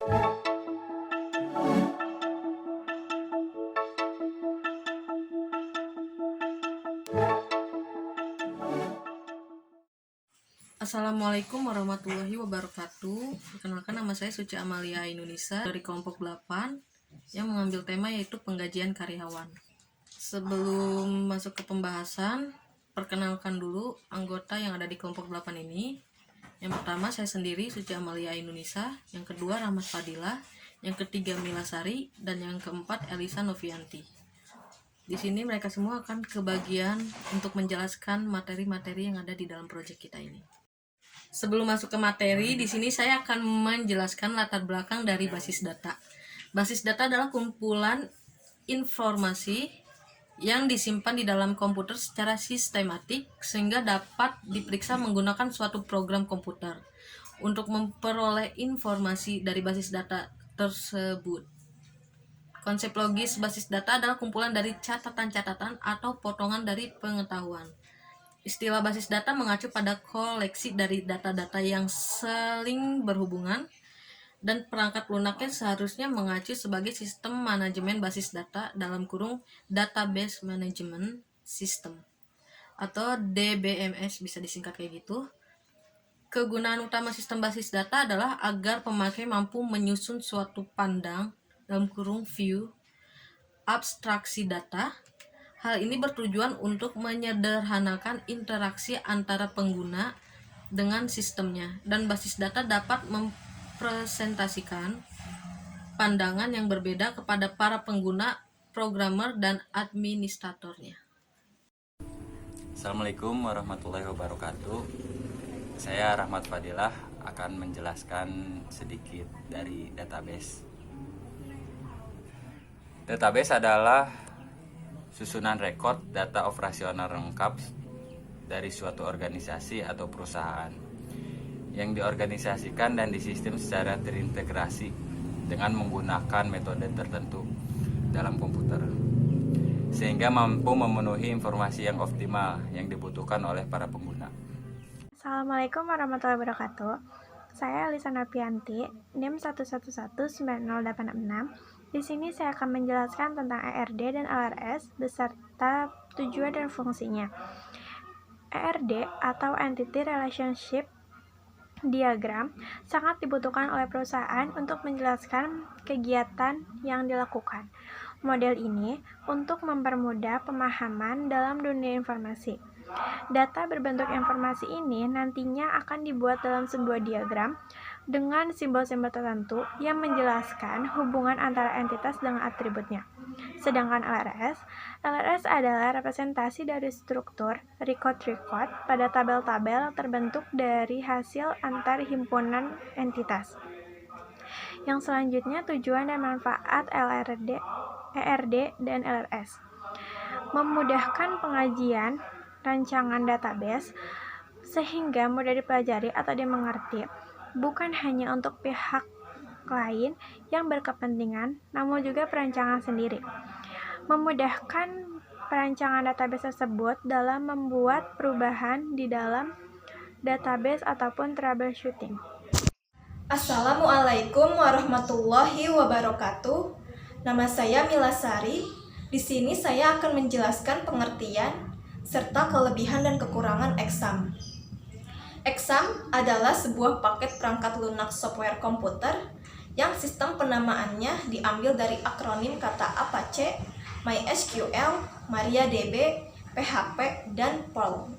Assalamualaikum warahmatullahi wabarakatuh. Perkenalkan, nama saya Suci Amalia Indonesia dari kelompok 8 yang mengambil tema yaitu penggajian karyawan. Sebelum masuk ke pembahasan, perkenalkan dulu anggota yang ada di kelompok 8 ini. Yang pertama saya sendiri, Suci Amalia Indonesia. Yang kedua Rahmat Fadilah. Yang ketiga Mila Sari. Dan yang keempat Elisa Novianti. Di sini mereka semua akan kebagian untuk menjelaskan materi-materi yang ada di dalam proyek kita ini. Sebelum masuk ke materi, di sini saya akan menjelaskan latar belakang dari basis data. Basis data adalah kumpulan informasi yang disimpan di dalam komputer secara sistematik sehingga dapat diperiksa menggunakan suatu program komputer untuk memperoleh informasi dari basis data tersebut. Konsep logis basis data adalah kumpulan dari catatan-catatan atau potongan dari pengetahuan. Istilah basis data mengacu pada koleksi dari data-data yang saling berhubungan, dan perangkat lunaknya seharusnya mengacu sebagai sistem manajemen basis data (Database Management System) atau DBMS, bisa disingkat kayak gitu. Kegunaan utama sistem basis data adalah agar pemakai mampu menyusun suatu (view) abstraksi data. Hal ini bertujuan untuk menyederhanakan interaksi antara pengguna dengan sistemnya, dan basis data dapat mempresentasikan pandangan yang berbeda kepada para pengguna, programmer, dan administratornya. Assalamualaikum warahmatullahi wabarakatuh. Saya Rahmat Fadilah akan menjelaskan sedikit dari database. Database adalah susunan rekod data operasional lengkap dari suatu organisasi atau perusahaan yang diorganisasikan dan disistem secara terintegrasi dengan menggunakan metode tertentu dalam komputer, sehingga mampu memenuhi informasi yang optimal yang dibutuhkan oleh para pengguna. Assalamualaikum warahmatullahi wabarakatuh. Saya Elisa Novianti, NIM 1119086. Di sini saya akan menjelaskan tentang ERD dan LRS beserta tujuan dan fungsinya. ERD atau Entity Relationship Diagram sangat dibutuhkan oleh perusahaan untuk menjelaskan kegiatan yang dilakukan. Model ini untuk mempermudah pemahaman dalam dunia informasi. Data berbentuk informasi ini nantinya akan dibuat dalam sebuah diagram dengan simbol-simbol tertentu yang menjelaskan hubungan antara entitas dengan atributnya. Sedangkan LRS adalah representasi dari struktur record pada tabel-tabel terbentuk dari hasil antar himpunan entitas. Yang selanjutnya, tujuan dan manfaat ERD dan LRS. Memudahkan pengajian rancangan database sehingga mudah dipelajari atau dimengerti, bukan hanya untuk pihak lain yang berkepentingan, namun juga perancangan sendiri. Memudahkan perancangan database tersebut dalam membuat perubahan di dalam database ataupun troubleshooting. Assalamualaikum warahmatullahi wabarakatuh. Nama saya Mila Sari. Di sini saya akan menjelaskan pengertian serta kelebihan dan kekurangan Exam. Exam adalah sebuah paket perangkat lunak software komputer yang sistem penamaannya diambil dari akronim kata Apache, MySQL, MariaDB, PHP, dan Perl.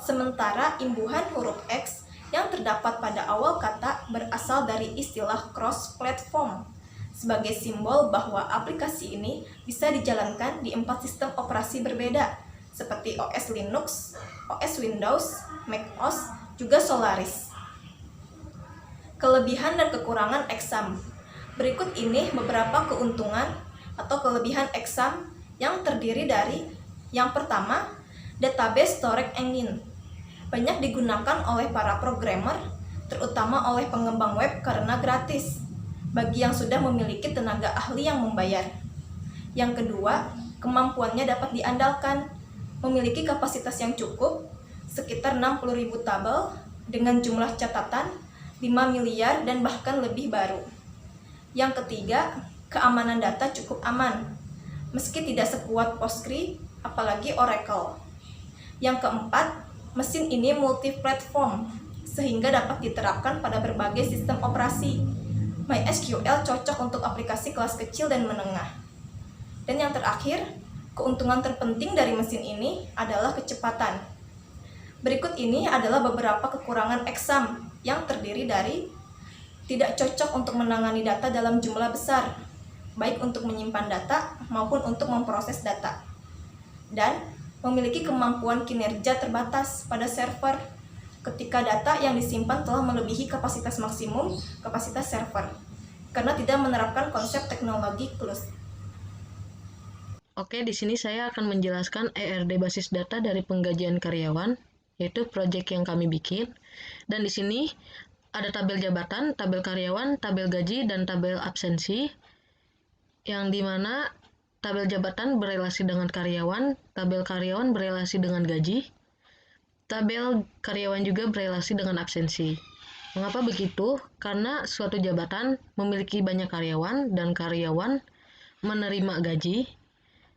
Sementara imbuhan huruf X yang terdapat pada awal kata berasal dari istilah cross-platform sebagai simbol bahwa aplikasi ini bisa dijalankan di 4 sistem operasi berbeda seperti OS Linux, OS Windows, macOS, juga Solaris. Kelebihan dan kekurangan Exam. Berikut ini beberapa keuntungan atau kelebihan Exam yang terdiri dari: yang pertama, database storage engine. Banyak digunakan oleh para programmer, terutama oleh pengembang web karena gratis bagi yang sudah memiliki tenaga ahli yang membayar. Yang kedua, kemampuannya dapat diandalkan, memiliki kapasitas yang cukup, sekitar 60.000 tabel dengan jumlah catatan 5 miliar dan bahkan lebih baru. Yang ketiga, keamanan data cukup aman, meski tidak sekuat Postgre, apalagi Oracle. Yang keempat, mesin ini multi-platform, sehingga dapat diterapkan pada berbagai sistem operasi. MySQL cocok untuk aplikasi kelas kecil dan menengah. Dan yang terakhir, keuntungan terpenting dari mesin ini adalah kecepatan. Berikut ini adalah beberapa kekurangan exam yang terdiri dari tidak cocok untuk menangani data dalam jumlah besar, baik untuk menyimpan data maupun untuk memproses data. Dan memiliki kemampuan kinerja terbatas pada server ketika data yang disimpan telah melebihi kapasitas maksimum kapasitas server, karena tidak menerapkan konsep teknologi closed. Oke, di sini saya akan menjelaskan ERD basis data dari penggajian karyawan, yaitu proyek yang kami bikin. Dan di sini ada tabel jabatan, tabel karyawan, tabel gaji, dan tabel absensi, yang dimana tabel jabatan berelasi dengan karyawan, tabel karyawan berelasi dengan gaji, tabel karyawan juga berelasi dengan absensi. Mengapa begitu? Karena suatu jabatan memiliki banyak karyawan, dan karyawan menerima gaji,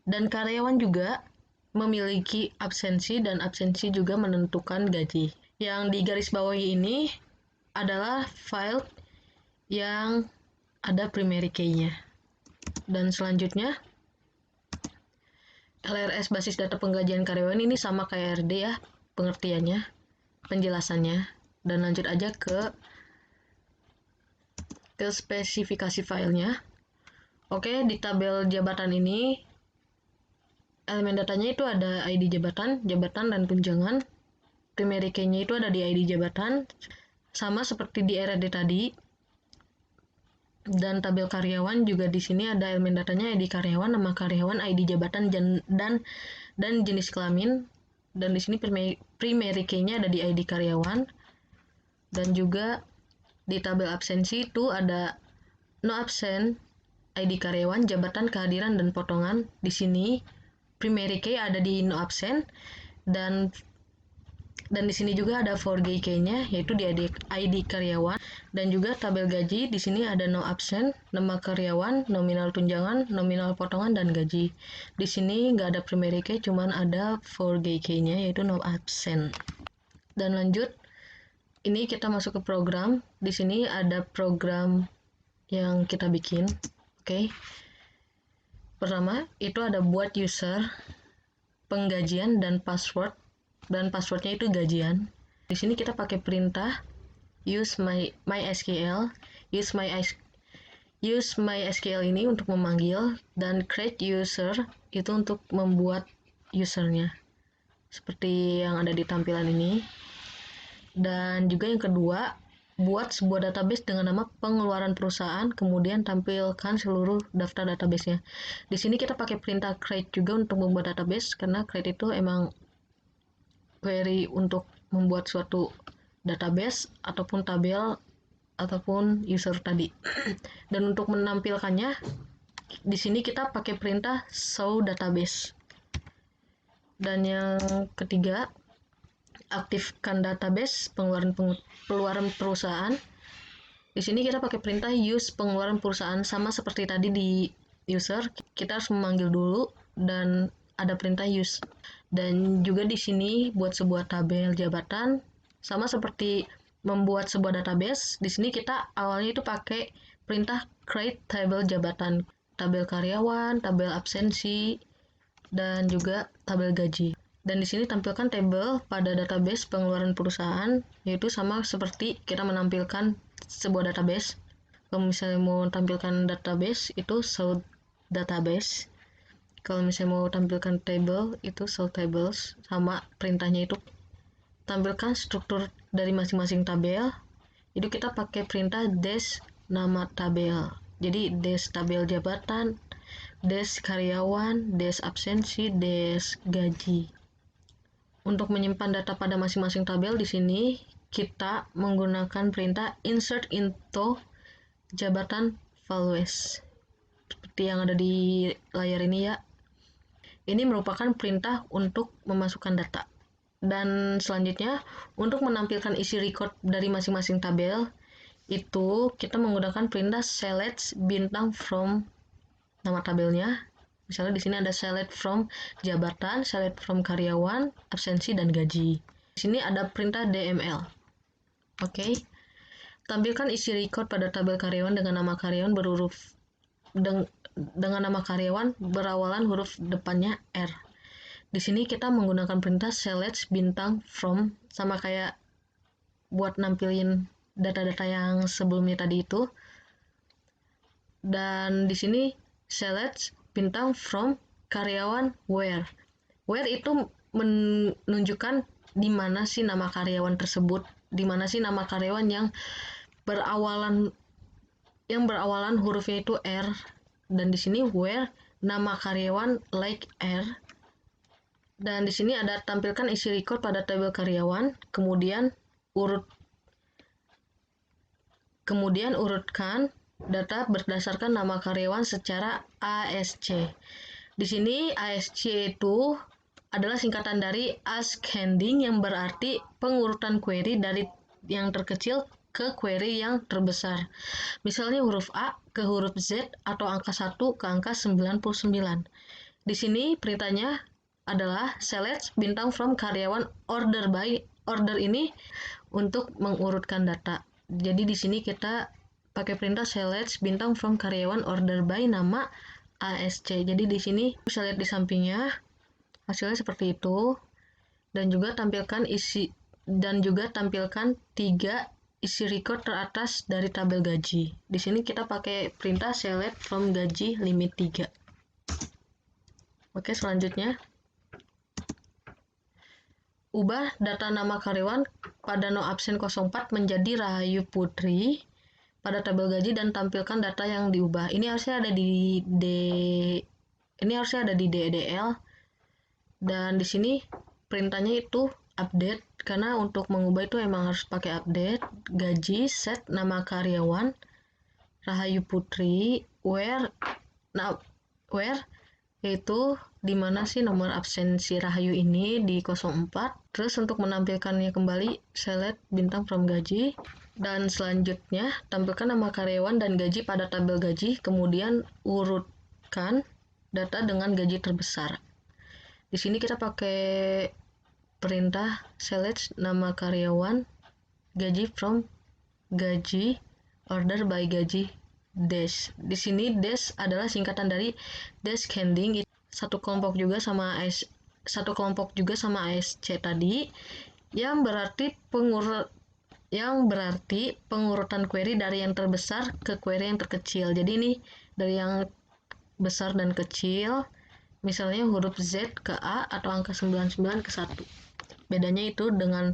dan karyawan juga memiliki absensi, dan absensi juga menentukan gaji. Yang digarisbawahi ini adalah file yang ada primary key-nya. Dan selanjutnya, LRS basis data penggajian karyawan ini sama kayak RD ya, pengertiannya, penjelasannya. Dan lanjut aja ke spesifikasi filenya. Oke, di tabel jabatan ini, elemen datanya itu ada ID jabatan, jabatan dan tunjangan. Primary key-nya itu ada di ID jabatan, sama seperti di RD tadi. Dan tabel karyawan juga di sini ada elemen datanya ID karyawan, nama karyawan, ID jabatan, dan jenis kelamin. Dan di sini primary key-nya ada di ID karyawan. Dan juga di tabel absensi itu ada no absent, ID karyawan, jabatan, kehadiran, dan potongan. Di sini primary key ada di no absent, dan di sini juga ada 4G key-nya, yaitu di ID karyawan. Dan juga tabel gaji, di sini ada no absent, nama karyawan, nominal tunjangan, nominal potongan, dan gaji. Di sini nggak ada primary key, cuman ada 4G key-nya, yaitu no absent. Dan lanjut, ini kita masuk ke program. Di sini ada program yang kita bikin. Oke. Pertama, itu ada buat user, penggajian, dan password. Dan passwordnya itu gajian. Di sini kita pakai perintah use MySQL. Use MySQL ini untuk memanggil, dan create user itu untuk membuat usernya, seperti yang ada di tampilan ini. Dan juga yang kedua, buat sebuah database dengan nama pengeluaran perusahaan, kemudian tampilkan seluruh daftar database-nya. Di sini kita pakai perintah create juga untuk membuat database, karena create itu emang query untuk membuat suatu database ataupun tabel ataupun user tadi. Dan untuk menampilkannya, di sini kita pakai perintah show database. Dan yang ketiga, aktifkan database pengeluaran perusahaan. Di sini kita pakai perintah use pengeluaran perusahaan, sama seperti tadi di user, kita harus memanggil dulu dan ada perintah use. Dan juga di sini buat sebuah tabel jabatan, sama seperti membuat sebuah database. Di sini kita awalnya itu pakai perintah create table jabatan, tabel karyawan, tabel absensi, dan juga tabel gaji. Dan di sini tampilkan tabel pada database pengeluaran perusahaan, yaitu sama seperti kita menampilkan sebuah database. Kalau misalnya mau tampilkan database, itu show database. Kalau misalnya mau tampilkan table, itu show tables. Sama perintahnya itu tampilkan struktur dari masing-masing tabel. Itu kita pakai perintah dash nama tabel. Jadi dash tabel jabatan, dash karyawan, dash absensi, dash gaji. Untuk menyimpan data pada masing-masing tabel, di sini kita menggunakan perintah insert into jabatan values, seperti yang ada di layar ini ya. Ini merupakan perintah untuk memasukkan data. Dan selanjutnya, untuk menampilkan isi record dari masing-masing tabel, itu kita menggunakan perintah select bintang from nama tabelnya. Misalnya di sini ada select from jabatan, select from karyawan, absensi, dan gaji. Di sini ada perintah DML. Oke. Tampilkan isi record pada tabel karyawan dengan nama karyawan dengan nama karyawan berawalan huruf depannya R. Di sini kita menggunakan perintah select bintang from, sama kayak buat nampilin data-data yang sebelumnya tadi itu. Dan di sini select bintang from karyawan where. Where itu menunjukkan di mana sih nama karyawan tersebut, di mana sih nama karyawan yang berawalan hurufnya itu R. Dan di sini where nama karyawan like R. Dan di sini ada tampilkan isi record pada tabel karyawan, kemudian urutkan data berdasarkan nama karyawan secara ASC. Di sini ASC itu adalah singkatan dari ascending, yang berarti pengurutan query dari yang terkecil ke query yang terbesar. Misalnya huruf A ke huruf Z atau angka 1 ke angka 99. Di sini perintahnya adalah select bintang from karyawan order by. Order ini untuk mengurutkan data. Jadi di sini kita pakai perintah select bintang from karyawan order by nama ASC. Jadi di sini bisa lihat di sampingnya hasilnya seperti itu. Dan juga tampilkan 3 isi record teratas dari tabel gaji. Di sini kita pakai perintah select from gaji limit 3. Oke, selanjutnya ubah data nama karyawan pada no absen 04 menjadi Rahayu Putri pada tabel gaji dan tampilkan data yang diubah. Ini harusnya ada di DEDL. Dan di sini perintahnya itu update, karena untuk mengubah itu emang harus pakai update. Gaji, set nama karyawan Rahayu Putri, where yaitu di mana sih nomor absensi Rahayu ini di 04. Terus untuk menampilkannya kembali select bintang from gaji. Dan selanjutnya tampilkan nama karyawan dan gaji pada tabel gaji, kemudian urutkan data dengan gaji terbesar. Di sini kita pakai perintah select nama karyawan gaji from gaji order by gaji dash. Di sini dash adalah singkatan dari descending, satu kelompok juga sama ASC tadi, yang berarti pengurutan query dari yang terbesar ke query yang terkecil. Jadi ini dari yang besar dan kecil, misalnya huruf Z ke A atau angka 99 ke 1. Bedanya itu dengan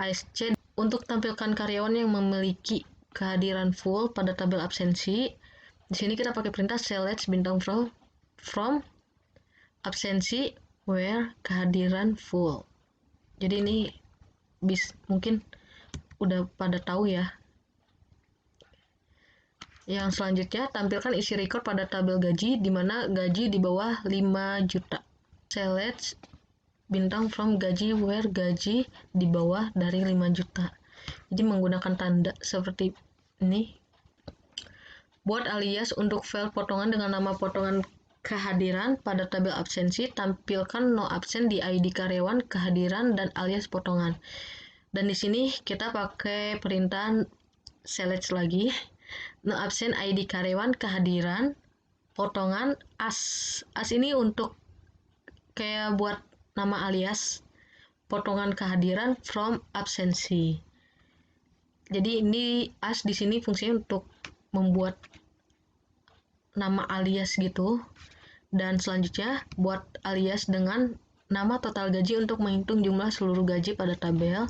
ASC. Untuk tampilkan karyawan yang memiliki kehadiran full pada tabel absensi, di sini kita pakai perintah select bintang from absensi where kehadiran full. Jadi ini mungkin udah pada tahu ya. Yang selanjutnya, tampilkan isi record pada tabel gaji di mana gaji di bawah 5 juta. Select bintang from gaji where gaji di bawah dari 5 juta. Jadi menggunakan tanda seperti ini. Buat alias untuk file potongan dengan nama potongan kehadiran pada tabel absensi, tampilkan no absen di ID karyawan kehadiran dan alias potongan. Dan di sini kita pakai perintah select lagi. No absen ID karyawan kehadiran potongan as. As ini untuk kayak buat nama alias potongan kehadiran from absensi. Jadi ini as di sini fungsinya untuk membuat nama alias gitu. Dan selanjutnya buat alias dengan nama total gaji untuk menghitung jumlah seluruh gaji pada tabel.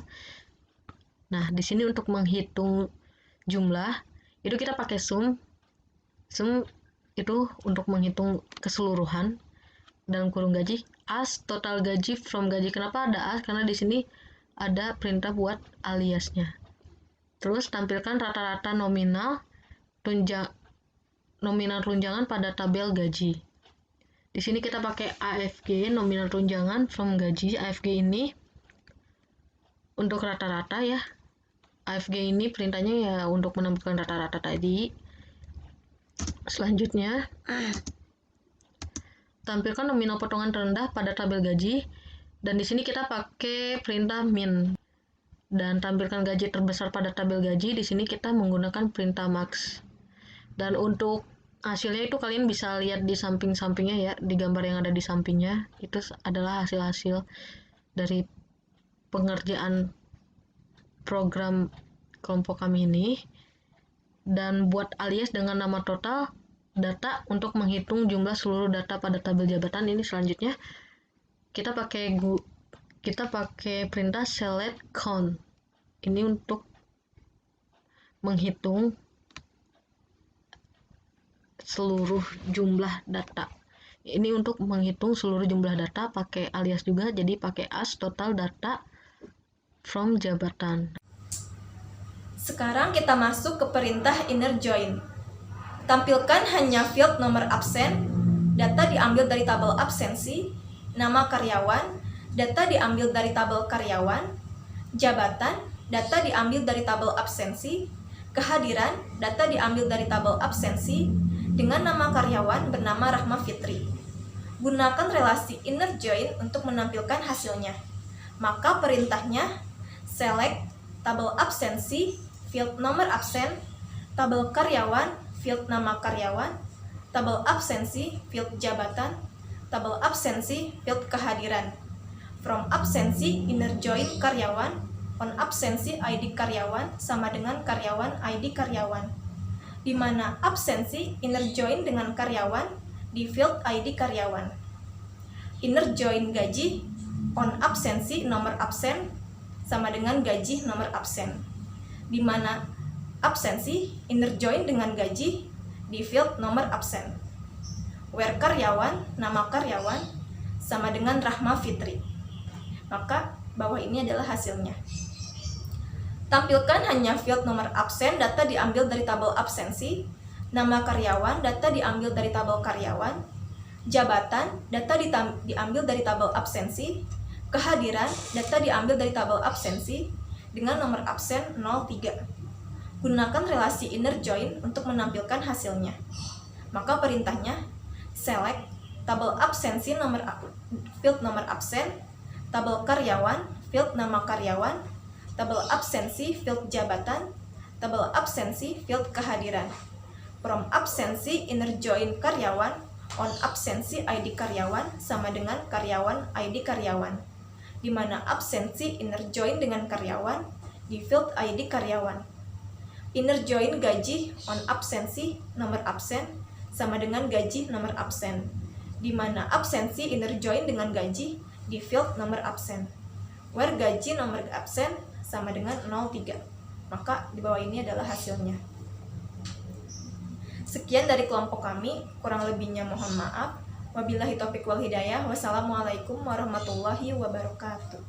Nah, di sini untuk menghitung jumlah itu kita pakai sum. Sum itu untuk menghitung keseluruhan dalam kurung gaji. As total gaji from gaji. Kenapa ada as? Karena di sini ada perintah buat aliasnya. Terus tampilkan rata-rata nominal tunjangan pada tabel gaji. Di sini kita pakai AFG, nominal tunjangan from gaji. AFG ini untuk rata-rata ya. AFG ini perintahnya ya untuk menampilkan rata-rata tadi. Selanjutnya, tampilkan nominal potongan terendah pada tabel gaji, dan di sini kita pakai perintah min. Dan tampilkan gaji terbesar pada tabel gaji, di sini kita menggunakan perintah max. Dan untuk hasilnya itu kalian bisa lihat di samping-sampingnya ya, di gambar yang ada di sampingnya. Itu adalah hasil-hasil dari pengerjaan program kelompok kami ini. Dan buat alias dengan nama total data untuk menghitung jumlah seluruh data pada tabel jabatan. Ini selanjutnya kita pakai perintah select count. Ini untuk menghitung seluruh jumlah data. Ini untuk menghitung seluruh jumlah data, pakai alias juga, jadi pakai as total data from jabatan. Sekarang kita masuk ke perintah inner join. Tampilkan hanya field nomor absen, data diambil dari tabel absensi, nama karyawan, data diambil dari tabel karyawan, jabatan, data diambil dari tabel absensi, kehadiran, data diambil dari tabel absensi, dengan nama karyawan bernama Rahma Fitri. Gunakan relasi inner join untuk menampilkan hasilnya. Maka perintahnya select tabel absensi, field nomor absen, tabel karyawan, field nama karyawan, tabel absensi, field jabatan, tabel absensi, field kehadiran. From absensi inner join karyawan, on absensi ID karyawan sama dengan karyawan ID karyawan. Di mana absensi inner join dengan karyawan di field ID karyawan. Inner join gaji on absensi nomor absen sama dengan gaji nomor absen. Di mana absensi inner join dengan gaji di field nomor absen. Where karyawan, nama karyawan sama dengan Rahma Fitri. Maka bawah ini adalah hasilnya. Tampilkan hanya field nomor absen, data diambil dari tabel absensi, nama karyawan, data diambil dari tabel karyawan, jabatan, data diambil dari tabel absensi, kehadiran, data diambil dari tabel absensi, dengan nomor absen 03. Gunakan relasi inner join untuk menampilkan hasilnya. Maka perintahnya select tabel absensi field nomor absen, tabel karyawan, field nama karyawan, tabel absensi, field jabatan, tabel absensi, field kehadiran. From absensi inner join karyawan, on absensi ID karyawan sama dengan karyawan ID karyawan. Di mana absensi inner join dengan karyawan di field ID karyawan. Inner join gaji on absensi nomor absen sama dengan gaji nomor absen. Di mana absensi inner join dengan gaji di field nomor absen. Where gaji nomor absen sama dengan 03. Maka di bawah ini adalah hasilnya. Sekian dari kelompok kami, kurang lebihnya mohon maaf. Wabillahi taufiq wal hidayah. Wassalamualaikum warahmatullahi wabarakatuh.